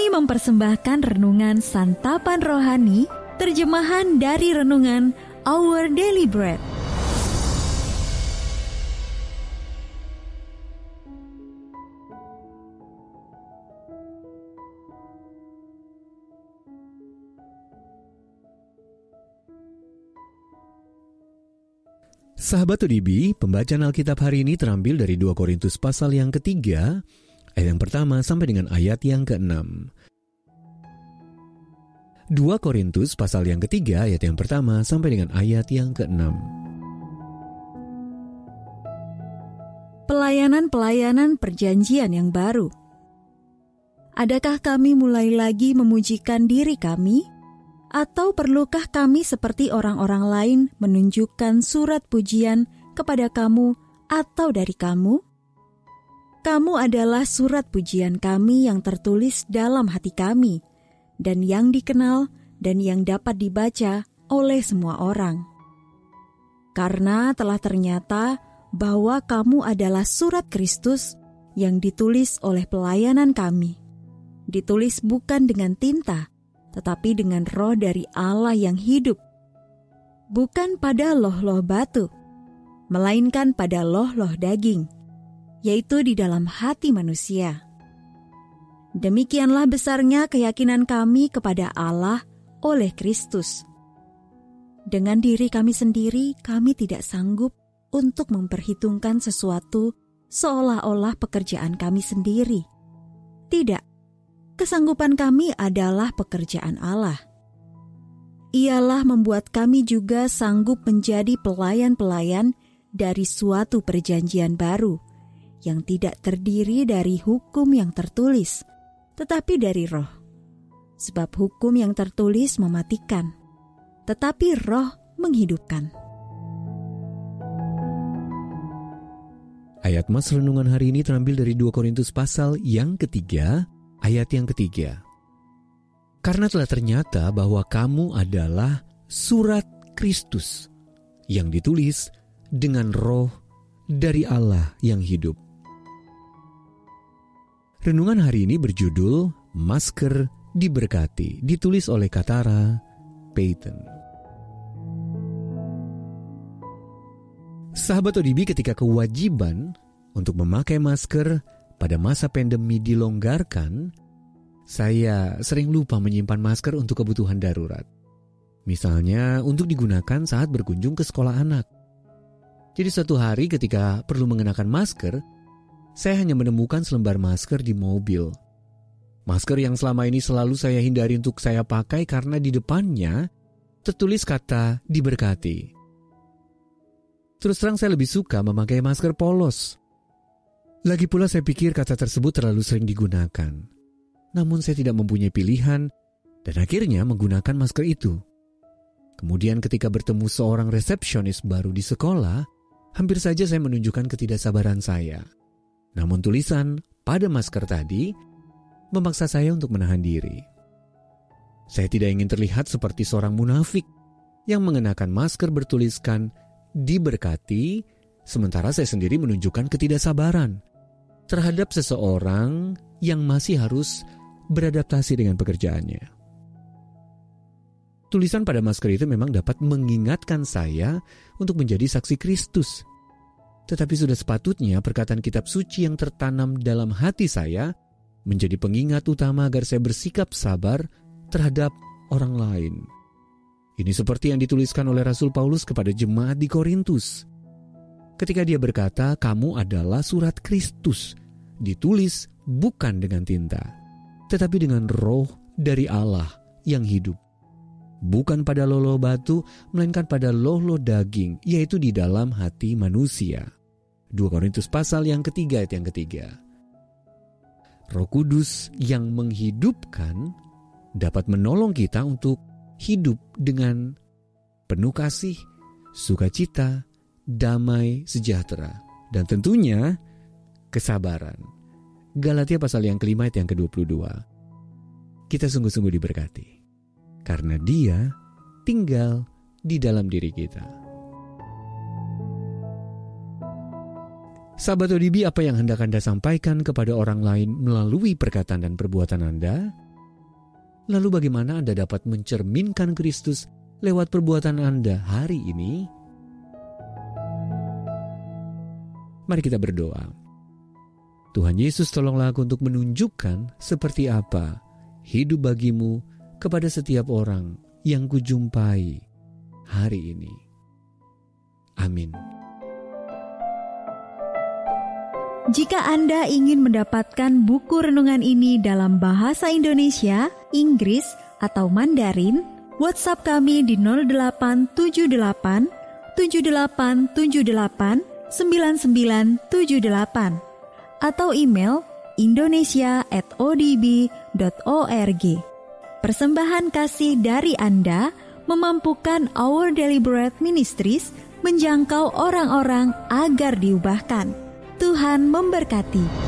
Kami mempersembahkan renungan Santapan Rohani, terjemahan dari renungan Our Daily Bread. Sahabat ODB, pembacaan Alkitab hari ini terambil dari 2 Korintus pasal yang ketiga, ayat yang pertama sampai dengan ayat yang ke-6. 2 Korintus pasal yang ketiga, ayat yang pertama sampai dengan ayat yang ke-6. Pelayanan-pelayanan perjanjian yang baru. Adakah kami mulai lagi memujikan diri kami? Atau perlukah kami seperti orang-orang lain menunjukkan surat pujian kepada kamu atau dari kamu? Kamu adalah surat pujian kami yang tertulis dalam hati kami, dan yang dikenal dan yang dapat dibaca oleh semua orang. Karena telah ternyata bahwa kamu adalah surat Kristus yang ditulis oleh pelayanan kami. Ditulis bukan dengan tinta, tetapi dengan roh dari Allah yang hidup. Bukan pada loh-loh batu, melainkan pada loh-loh daging, yaitu di dalam hati manusia. Demikianlah besarnya keyakinan kami kepada Allah oleh Kristus. Dengan diri kami sendiri, kami tidak sanggup untuk memperhitungkan sesuatu seolah-olah pekerjaan kami sendiri. Tidak. Kesanggupan kami adalah pekerjaan Allah. Ialah membuat kami juga sanggup menjadi pelayan-pelayan dari suatu perjanjian baru, yang tidak terdiri dari hukum yang tertulis, tetapi dari roh. Sebab hukum yang tertulis mematikan, tetapi roh menghidupkan. Ayat Mas renungan hari ini terambil dari 2 Korintus pasal yang ketiga, ayat yang ketiga. Karena telah ternyata bahwa kamu adalah surat Kristus yang ditulis dengan roh dari Allah yang hidup. Renungan hari ini berjudul Masker Diberkati, ditulis oleh Katara Payton. Sahabat ODB, ketika kewajiban untuk memakai masker pada masa pandemi dilonggarkan, saya sering lupa menyimpan masker untuk kebutuhan darurat. Misalnya untuk digunakan saat berkunjung ke sekolah anak. Jadi suatu hari ketika perlu mengenakan masker, saya hanya menemukan selembar masker di mobil. Masker yang selama ini selalu saya hindari untuk saya pakai karena di depannya tertulis kata diberkati. Terus terang saya lebih suka memakai masker polos. Lagi pula saya pikir kata tersebut terlalu sering digunakan. Namun saya tidak mempunyai pilihan dan akhirnya menggunakan masker itu. Kemudian ketika bertemu seorang resepsionis baru di sekolah, hampir saja saya menunjukkan ketidaksabaran saya. Namun tulisan pada masker tadi memaksa saya untuk menahan diri. Saya tidak ingin terlihat seperti seorang munafik yang mengenakan masker bertuliskan diberkati, sementara saya sendiri menunjukkan ketidaksabaran terhadap seseorang yang masih harus beradaptasi dengan pekerjaannya. Tulisan pada masker itu memang dapat mengingatkan saya untuk menjadi saksi Kristus. Tetapi sudah sepatutnya perkataan kitab suci yang tertanam dalam hati saya menjadi pengingat utama agar saya bersikap sabar terhadap orang lain. Ini seperti yang dituliskan oleh Rasul Paulus kepada jemaat di Korintus. Ketika dia berkata, kamu adalah surat Kristus, ditulis bukan dengan tinta, tetapi dengan roh dari Allah yang hidup. Bukan pada loh-loh batu, melainkan pada loh-loh daging, yaitu di dalam hati manusia. 2 Korintus pasal yang ketiga ayat yang ketiga. Roh Kudus yang menghidupkan dapat menolong kita untuk hidup dengan penuh kasih, sukacita, damai, sejahtera, dan tentunya kesabaran. Galatia pasal yang kelima ayat yang ke-22. Kita sungguh-sungguh diberkati, karena Dia tinggal di dalam diri kita. Sahabat ODB, apa yang hendak Anda sampaikan kepada orang lain melalui perkataan dan perbuatan Anda? Lalu bagaimana Anda dapat mencerminkan Kristus lewat perbuatan Anda hari ini? Mari kita berdoa. Tuhan Yesus, tolonglah aku untuk menunjukkan seperti apa hidup bagimu kepada setiap orang yang kujumpai hari ini. Amin. Jika Anda ingin mendapatkan buku renungan ini dalam bahasa Indonesia, Inggris, atau Mandarin, WhatsApp kami di 0878 7878 9978 atau email indonesia@odb.org. Persembahan kasih dari Anda memampukan Our Daily Bread Ministries menjangkau orang-orang agar diubahkan. Tuhan memberkati.